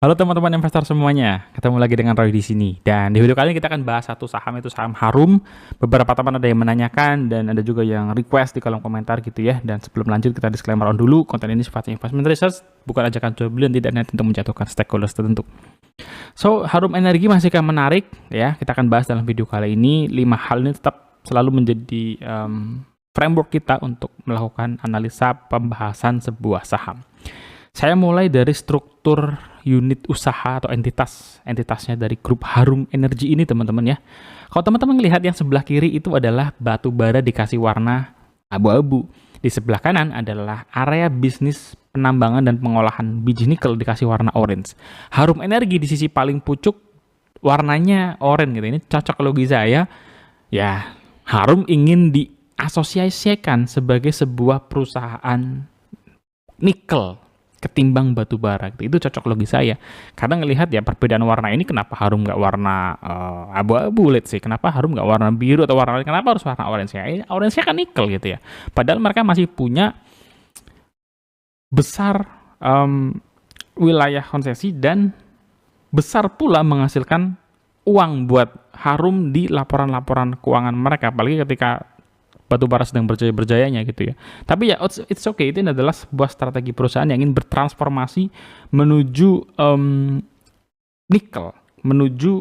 Halo teman-teman investor semuanya, ketemu lagi dengan Roy di sini. Dan di video kali ini kita akan bahas satu saham, itu saham Harum. Beberapa teman ada yang menanyakan dan ada juga yang request di kolom komentar gitu ya. Dan sebelum lanjut kita disclaimer on dulu, konten ini sifatnya investment research, bukan ajakan jual beli dan tidak niat untuk menjatuhkan stakeholders tertentu. So, Harum Energi masih akan menarik ya. Kita akan bahas dalam video kali ini 5 hal ini tetap selalu menjadi framework kita untuk melakukan analisa pembahasan sebuah saham. Saya mulai dari struktur unit usaha atau entitasnya dari grup Harum Energi ini teman-teman ya. Kalau teman-teman lihat yang sebelah kiri itu adalah batu bara dikasih warna abu-abu. Di sebelah kanan adalah area bisnis penambangan dan pengolahan biji nikel dikasih warna orange. Harum Energi di sisi paling pucuk warnanya oranye gitu. Ini cocok logi saya. Ya, Harum ingin diasosiasikan sebagai sebuah perusahaan nikel ketimbang batu bara gitu. Itu cocok logi saya. Karena ngelihat ya perbedaan warna ini, kenapa Harum nggak warna abu-abu, let's say. Kenapa Harum nggak warna biru atau warna lain? Kenapa harus warna orange ya? Orange kan nikel gitu ya. Padahal mereka masih punya besar wilayah konsesi dan besar pula menghasilkan uang buat Harum di laporan-laporan keuangan mereka. Apalagi ketika batu bara sedang berjaya-berjayanya gitu ya. Tapi ya it's okay, itu adalah sebuah strategi perusahaan yang ingin bertransformasi menuju nikel, menuju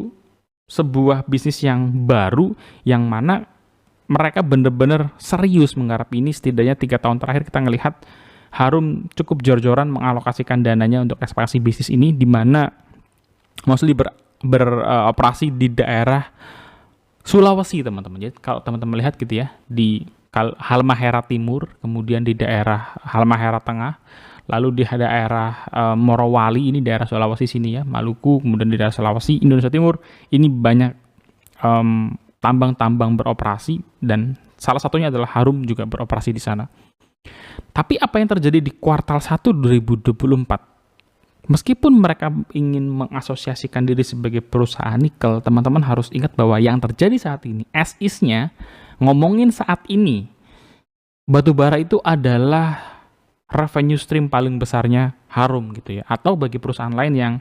sebuah bisnis yang baru, yang mana mereka benar-benar serius menggarap ini. Setidaknya 3 tahun terakhir kita ngelihat Harum cukup jor-joran mengalokasikan dananya untuk ekspansi bisnis ini, di mana mostly beroperasi di daerah Sulawesi teman-teman. Jadi kalau teman-teman lihat gitu ya, di Halmahera Timur, kemudian di daerah Halmahera Tengah, lalu di daerah Morowali, ini daerah Sulawesi sini ya, Maluku, kemudian di daerah Sulawesi, Indonesia Timur, ini banyak tambang-tambang beroperasi dan salah satunya adalah Harum juga beroperasi di sana. Tapi apa yang terjadi di kuartal 1 2024? Meskipun mereka ingin mengasosiasikan diri sebagai perusahaan nikel, teman-teman harus ingat bahwa yang terjadi saat ini, as is-nya, ngomongin saat ini, batu bara itu adalah revenue stream paling besarnya Harum gitu ya. Atau bagi perusahaan lain yang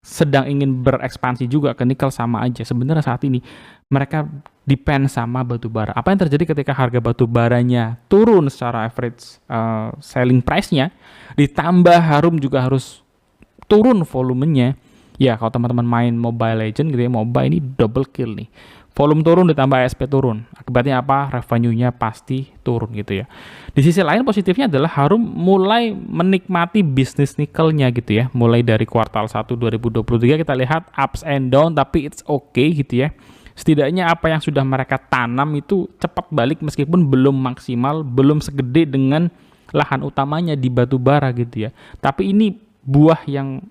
sedang ingin berekspansi juga ke nikel sama aja. Sebenarnya saat ini mereka depend sama batu bara. Apa yang terjadi ketika harga batu baranya turun secara average selling price-nya, ditambah Harum juga harus turun volumenya. Ya, kalau teman-teman main Mobile Legend gitu ya, MOBA ini double kill nih. Volume turun ditambah ASP turun. Akibatnya apa? Revenue-nya pasti turun gitu ya. Di sisi lain positifnya adalah Harum mulai menikmati bisnis nikelnya gitu ya. Mulai dari kuartal 1 2023 kita lihat ups and down, tapi it's okay gitu ya. Setidaknya apa yang sudah mereka tanam itu cepat balik meskipun belum maksimal, belum segede dengan lahan utamanya di batu bara gitu ya. Tapi ini buah yang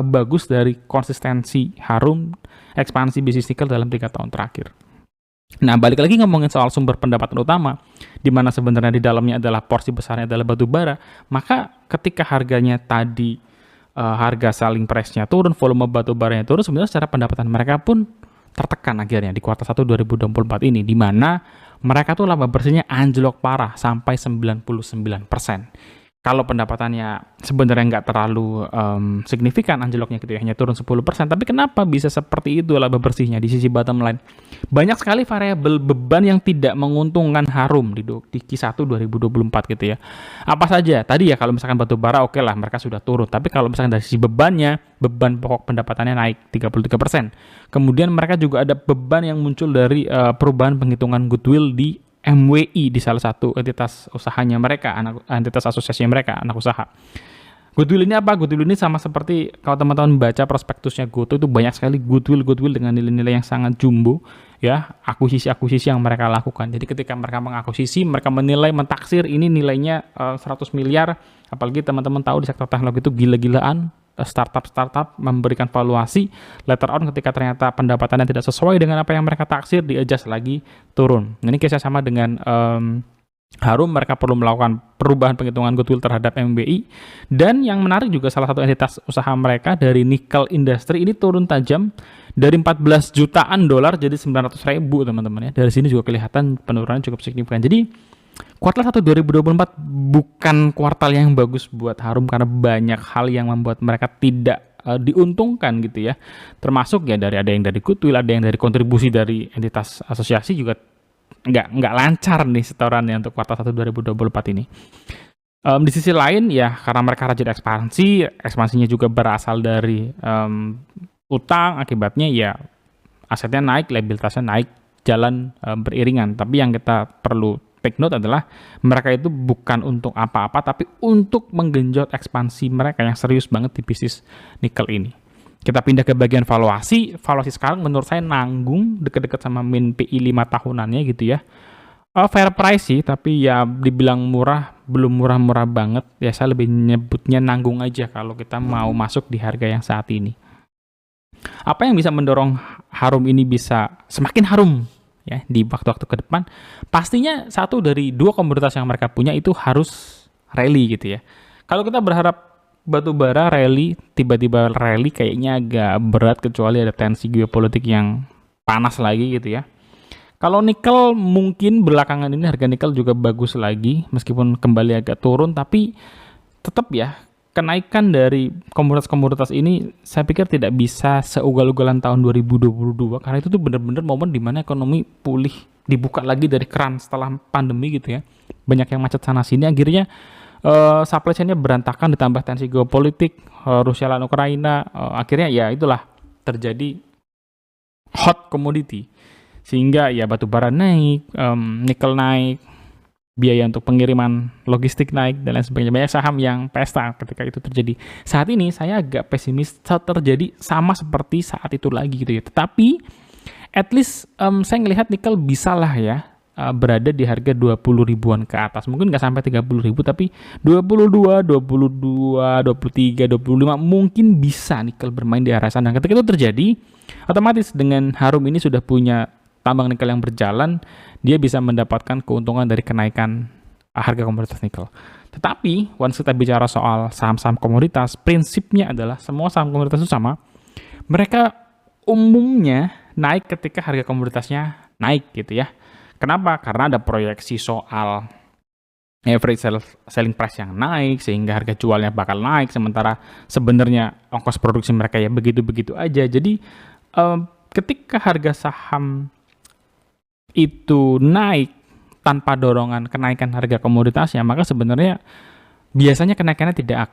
bagus dari konsistensi Harum ekspansi bisnis nikel dalam 3 tahun terakhir. Nah, balik lagi ngomongin soal sumber pendapatan utama, di mana sebenarnya di dalamnya adalah porsi besarnya adalah batu bara, maka ketika harganya tadi harga selling price-nya turun, volume batu baranya turun, sebenarnya secara pendapatan mereka pun tertekan akhirnya di kuartal 1 2024 ini, di mana mereka tuh laba bersihnya anjlok parah sampai 99%. Kalau pendapatannya sebenarnya nggak terlalu signifikan anjloknya gitu ya, hanya turun 10%. Tapi kenapa bisa seperti itu laba bersihnya di sisi bottom line? Banyak sekali variabel beban yang tidak menguntungkan Harum di Q1 2024 gitu ya. Apa saja? Tadi ya kalau misalkan batu bara oke lah mereka sudah turun. Tapi kalau misalkan dari sisi bebannya, beban pokok pendapatannya naik 33%. Kemudian mereka juga ada beban yang muncul dari perubahan penghitungan goodwill di MWI, di salah satu entitas usahanya mereka, entitas asosiasi mereka, anak usaha. Goodwill ini apa? Goodwill ini sama seperti kalau teman-teman baca prospektusnya Goto, itu banyak sekali goodwill dengan nilai-nilai yang sangat jumbo ya, akuisisi-akuisisi yang mereka lakukan. Jadi ketika mereka mengakuisisi, mereka menilai, mentaksir ini nilainya 100 miliar, apalagi teman-teman tahu di sektor teknologi itu gila-gilaan. Startup memberikan valuasi, later on ketika ternyata pendapatannya tidak sesuai dengan apa yang mereka taksir, di-adjust lagi turun. Ini kisah sama dengan Harum, mereka perlu melakukan perubahan penghitungan goodwill terhadap MBI. Dan yang menarik juga salah satu entitas usaha mereka dari Nickel Industry ini turun tajam dari 14 jutaan dolar jadi 900.000 teman-teman ya. Dari sini juga kelihatan penurunan cukup signifikan. Jadi kuartal 1 2024 bukan kuartal yang bagus buat Harum karena banyak hal yang membuat mereka tidak diuntungkan gitu ya. Termasuk ya ada yang dari goodwill, ada yang dari kontribusi dari entitas asosiasi juga nggak lancar nih setorannya untuk kuartal 1 2024 ini. Di sisi lain ya karena mereka rajin ekspansinya juga berasal dari utang, akibatnya ya asetnya naik, liabilitasnya naik, jalan beriringan. Tapi yang kita perlu take note adalah mereka itu bukan untuk apa-apa, tapi untuk menggenjot ekspansi mereka yang serius banget di bisnis nikel ini. Kita pindah ke bagian valuasi. Valuasi sekarang menurut saya nanggung, deket-deket sama min PI 5 tahunannya gitu ya. Fair price sih, tapi ya dibilang murah, belum murah-murah banget. Ya saya lebih nyebutnya nanggung aja kalau kita mau masuk di harga yang saat ini. Apa yang bisa mendorong Harum ini bisa semakin harum ya di waktu-waktu ke depan? Pastinya satu dari dua komoditas yang mereka punya itu harus rally gitu ya. Kalau kita berharap batu bara rally, tiba-tiba rally kayaknya agak berat kecuali ada tensi geopolitik yang panas lagi gitu ya. Kalau nikel mungkin belakangan ini harga nikel juga bagus lagi meskipun kembali agak turun, tapi tetap ya kenaikan dari komoditas-komoditas ini saya pikir tidak bisa seugal-ugalan tahun 2022 karena itu tuh benar-benar momen di mana ekonomi pulih, dibuka lagi dari keran setelah pandemi gitu ya. Banyak yang macet sana sini, akhirnya supply chain-nya berantakan ditambah tensi geopolitik, Rusia lawan Ukraina, akhirnya ya itulah terjadi hot commodity. Sehingga ya batu bara naik, nikel naik, biaya untuk pengiriman logistik naik, dan lain sebagainya. Banyak saham yang pesta ketika itu terjadi. Saat ini saya agak pesimis terjadi sama seperti saat itu lagi gitu ya. Tetapi at least saya ngelihat nikel bisa lah ya berada di harga 20 ribuan ke atas. Mungkin nggak sampai 30 ribu, tapi 22, 23, 25 mungkin bisa nikel bermain di arah sana. Ketika itu terjadi, otomatis dengan Harum ini sudah punya tambang nikel yang berjalan, dia bisa mendapatkan keuntungan dari kenaikan harga komoditas nikel. Tetapi, once kita bicara soal saham-saham komoditas, prinsipnya adalah semua saham komoditas itu sama. Mereka umumnya naik ketika harga komoditasnya naik gitu ya. Kenapa? Karena ada proyeksi soal average selling price yang naik, sehingga harga jualnya bakal naik, sementara sebenarnya ongkos produksi mereka ya begitu-begitu aja. Jadi, ketika harga saham itu naik tanpa dorongan kenaikan harga komoditasnya, maka sebenarnya biasanya kenaikannya tidak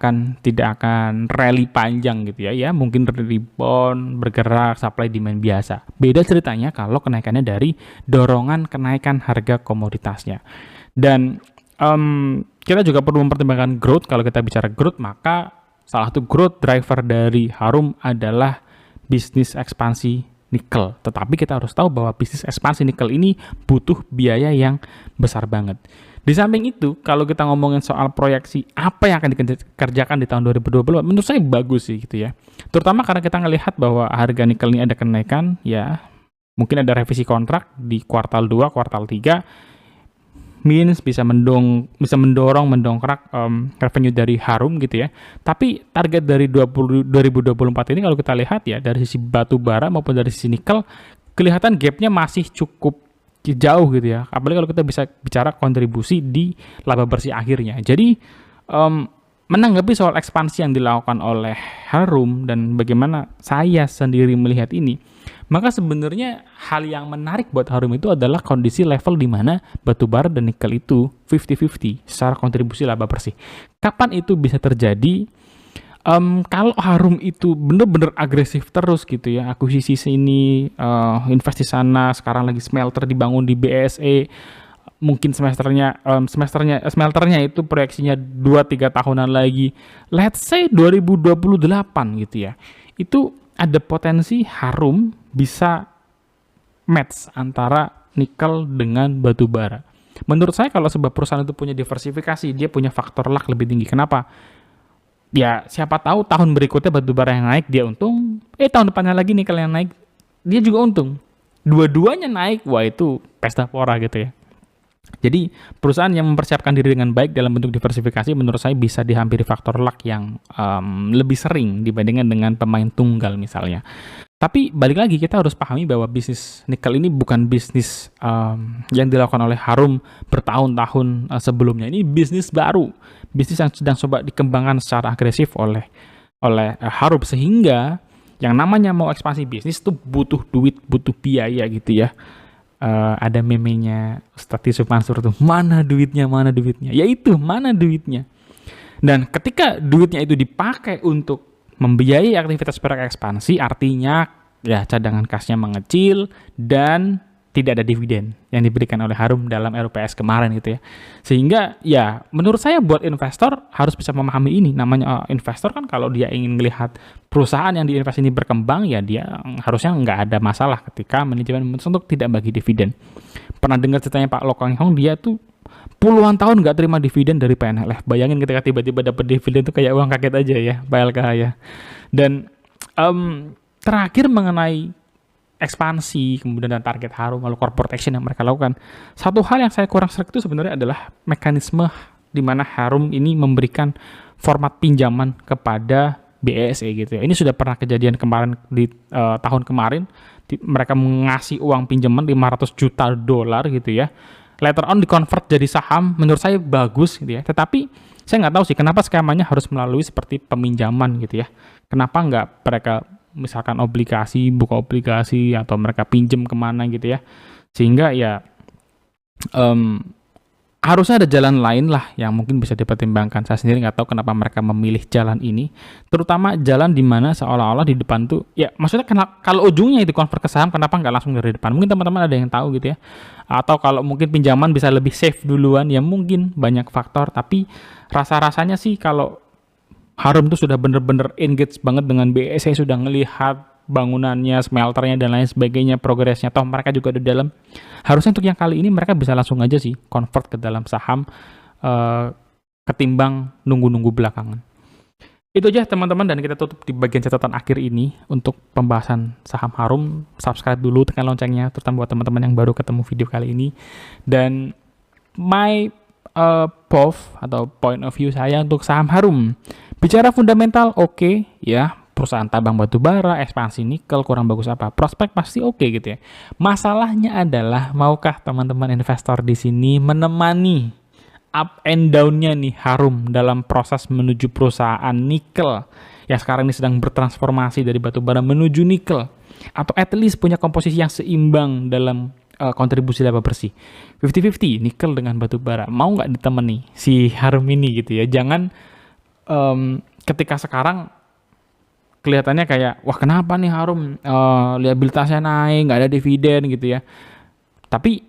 akan rally panjang gitu ya. Ya mungkin rebound, bergerak, supply demand biasa. Beda ceritanya kalau kenaikannya dari dorongan kenaikan harga komoditasnya. Dan kita juga perlu mempertimbangkan growth. Kalau kita bicara growth, maka salah satu growth driver dari Harum adalah bisnis ekspansi nikel. Tetapi kita harus tahu bahwa bisnis ekspansi nikel ini butuh biaya yang besar banget. Di samping itu, kalau kita ngomongin soal proyeksi apa yang akan dikerjakan di tahun 2020, menurut saya bagus sih gitu ya. Terutama karena kita ngelihat bahwa harga nikel ini ada kenaikan, ya mungkin ada revisi kontrak di kuartal 2, kuartal 3, means bisa mendongkrak revenue dari Harum gitu ya. Tapi target dari 2024 ini kalau kita lihat ya dari sisi batu bara maupun dari sisi nikel kelihatan gapnya masih cukup jauh gitu ya. Apalagi kalau kita bisa bicara kontribusi di laba bersih akhirnya. Jadi menanggapi soal ekspansi yang dilakukan oleh Harum dan bagaimana saya sendiri melihat ini, maka sebenarnya hal yang menarik buat Harum itu adalah kondisi level di mana batu bara dan nikel itu 50-50 secara kontribusi laba bersih. Kapan itu bisa terjadi? Kalau Harum itu bener-bener agresif terus gitu ya, akuisisi sini, invest di sana, sekarang lagi smelter dibangun di BSE, mungkin smelternya itu proyeksinya 2-3 tahunan lagi, let's say 2028 gitu ya, itu ada potensi Harum bisa match antara nikel dengan batu bara. Menurut saya kalau sebuah perusahaan itu punya diversifikasi, dia punya faktor luck lebih tinggi. Kenapa? Ya siapa tahu tahun berikutnya batu bara yang naik dia untung, tahun depannya lagi nikel yang naik dia juga untung. Dua-duanya naik, wah itu pesta pora gitu ya. Jadi perusahaan yang mempersiapkan diri dengan baik dalam bentuk diversifikasi menurut saya bisa dihampiri faktor luck yang lebih sering dibandingkan dengan pemain tunggal misalnya. Tapi balik lagi kita harus pahami bahwa bisnis nikel ini bukan bisnis yang dilakukan oleh Harum bertahun-tahun sebelumnya. Ini bisnis baru, bisnis yang sedang coba dikembangkan secara agresif oleh Harum, sehingga yang namanya mau ekspansi bisnis tuh butuh duit, butuh biaya gitu ya. Ada memenya Ustadz Yusuf Mansur tuh, mana duitnya, mana duitnya, ya itu, mana duitnya. Dan ketika duitnya itu dipakai untuk membiayai aktivitas proyek ekspansi, artinya ya cadangan kasnya mengecil dan tidak ada dividen yang diberikan oleh Harum dalam RUPS kemarin gitu ya. Sehingga ya menurut saya buat investor harus bisa memahami ini. Namanya investor kan kalau dia ingin melihat perusahaan yang diinvest ini berkembang, ya dia harusnya nggak ada masalah ketika manajemen memutuskan untuk tidak bagi dividen. Pernah dengar ceritanya Pak Lokang Hong, dia tuh puluhan tahun nggak terima dividen dari PNLF. Bayangin ketika tiba-tiba dapat dividen itu kayak uang kaget aja ya, Pak LKH ya. Dan terakhir mengenai ekspansi, kemudian dan target Harum, lalu corporate action yang mereka lakukan. Satu hal yang saya kurang serak itu sebenarnya adalah mekanisme di mana Harum ini memberikan format pinjaman kepada BESE gitu ya. Ini sudah pernah kejadian kemarin di tahun kemarin, mereka mengasih uang pinjaman 500 juta dolar gitu ya. Later on di-convert jadi saham, menurut saya bagus gitu ya. Tetapi saya nggak tahu sih kenapa skemanya harus melalui seperti peminjaman gitu ya. Kenapa nggak mereka misalkan obligasi, buka obligasi, atau mereka pinjem kemana gitu ya. Sehingga ya harusnya ada jalan lain lah yang mungkin bisa dipertimbangkan. Saya sendiri nggak tahu kenapa mereka memilih jalan ini, terutama jalan di mana seolah-olah di depan tuh, ya maksudnya kalau ujungnya itu convert ke saham, kenapa nggak langsung dari depan? Mungkin teman-teman ada yang tahu gitu ya. Atau kalau mungkin pinjaman bisa lebih safe duluan, ya mungkin banyak faktor, tapi rasa-rasanya sih kalau Harum tuh sudah bener-bener engage banget dengan BESE, sudah ngelihat bangunannya, smelternya, dan lain sebagainya, progresnya. Toh mereka juga di dalam. Harusnya untuk yang kali ini mereka bisa langsung aja sih convert ke dalam saham ketimbang nunggu-nunggu belakangan. Itu aja teman-teman, dan kita tutup di bagian catatan akhir ini untuk pembahasan saham Harum. Subscribe dulu, tekan loncengnya, terutama buat teman-teman yang baru ketemu video kali ini. Dan my POV atau point of view saya untuk saham Harum. Bicara fundamental oke, ya, perusahaan tambang batu bara, ekspansi nikel kurang bagus apa, prospek pasti oke gitu ya. Masalahnya adalah maukah teman-teman investor di sini menemani up and down-nya nih Harum dalam proses menuju perusahaan nikel yang sekarang ini sedang bertransformasi dari batu bara menuju nikel, atau at least punya komposisi yang seimbang dalam kontribusi laba bersih 50-50 nikel dengan batu bara. Mau nggak ditemani si Harum ini gitu ya. Jangan ketika sekarang kelihatannya kayak, wah kenapa nih Harum liabilitasnya naik, nggak ada dividen gitu ya. Tapi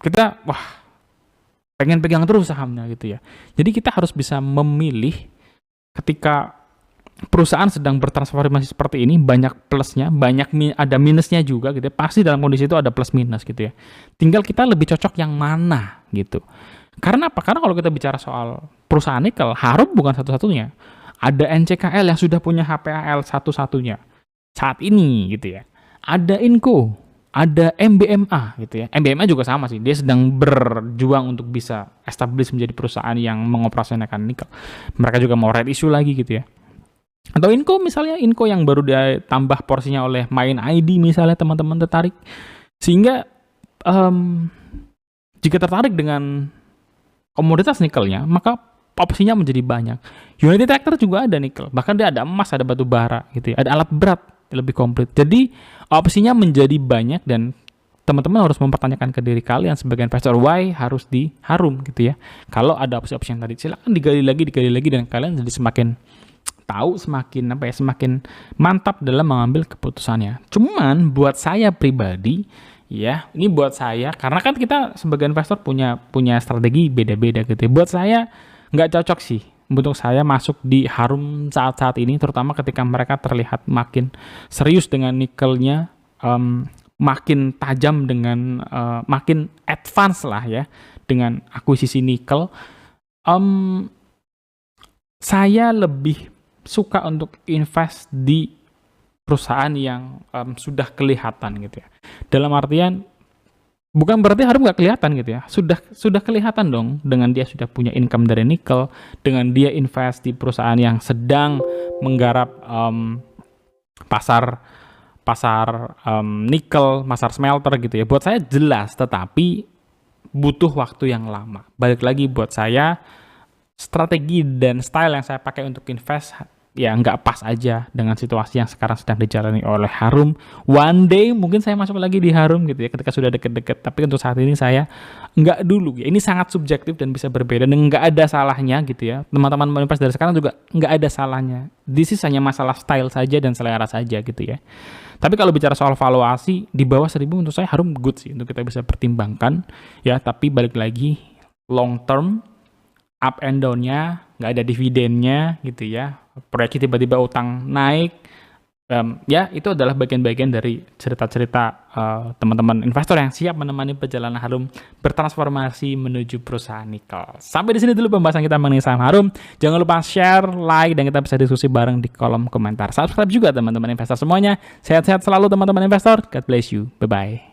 kita, wah pengen pegang terus sahamnya gitu ya. Jadi kita harus bisa memilih ketika perusahaan sedang bertransformasi seperti ini, banyak plusnya, ada minusnya juga gitu ya. Pasti dalam kondisi itu ada plus minus gitu ya. Tinggal kita lebih cocok yang mana gitu. Karena apa? Karena kalau kita bicara soal perusahaan nikel, Harum bukan satu-satunya. Ada NCKL yang sudah punya HPAL satu-satunya saat ini gitu ya. Ada Inco, ada MBMA gitu ya. MBMA juga sama sih, dia sedang berjuang untuk bisa establish menjadi perusahaan yang mengoperasionalkan nikel. Mereka juga mau right issue lagi gitu ya. Atau Inco misalnya, Inco yang baru ditambah porsinya oleh Main ID misalnya, teman-teman tertarik. Sehingga jika tertarik dengan komoditas nikelnya, maka opsinya menjadi banyak. United Tractor juga ada nikel, bahkan dia ada emas, ada batu bara gitu ya, ada alat berat lebih komplit. Jadi opsinya menjadi banyak, dan teman-teman harus mempertanyakan ke diri kalian sebagai investor, why harus di Harum gitu ya. Kalau ada opsi-opsi yang tadi, silakan digali lagi, dan kalian jadi semakin tahu, semakin mantap dalam mengambil keputusannya. Cuman buat saya pribadi, ya, ini buat saya, karena kan kita sebagai investor punya strategi beda-beda gitu ya. Buat saya nggak cocok sih untuk saya masuk di Harum saat-saat ini, terutama ketika mereka terlihat makin serius dengan nikelnya, makin tajam dengan makin advance lah ya dengan akuisisi nikel. Saya lebih suka untuk invest di perusahaan yang sudah kelihatan gitu ya. Dalam artian bukan berarti Harum nggak kelihatan gitu ya. Sudah kelihatan dong dengan dia sudah punya income dari nikel, dengan dia invest di perusahaan yang sedang menggarap pasar nikel, pasar smelter gitu ya. Buat saya jelas, tetapi butuh waktu yang lama. Balik lagi buat saya, strategi dan style yang saya pakai untuk invest ya nggak pas aja dengan situasi yang sekarang sedang dijalani oleh Harum. One day mungkin saya masuk lagi di Harum gitu ya, ketika sudah deket-deket. Tapi untuk saat ini saya nggak dulu ya. Ini sangat subjektif dan bisa berbeda dan nggak ada salahnya gitu ya. Teman-teman invest dari sekarang juga nggak ada salahnya. This is hanya masalah style saja dan selera saja gitu ya. Tapi kalau bicara soal valuasi di bawah 1000 untuk saya Harum good sih untuk kita bisa pertimbangkan ya. Tapi balik lagi long term up and down-nya, nggak ada dividennya gitu ya. Proyeksi tiba-tiba utang naik, ya itu adalah bagian-bagian dari cerita-cerita teman-teman investor yang siap menemani perjalanan Harum bertransformasi menuju perusahaan nikel. Sampai di sini dulu pembahasan kita mengenai saham Harum. Jangan lupa share, like, dan kita bisa diskusi bareng di kolom komentar. Subscribe juga teman-teman investor semuanya. Sehat-sehat selalu teman-teman investor. God bless you. Bye-bye.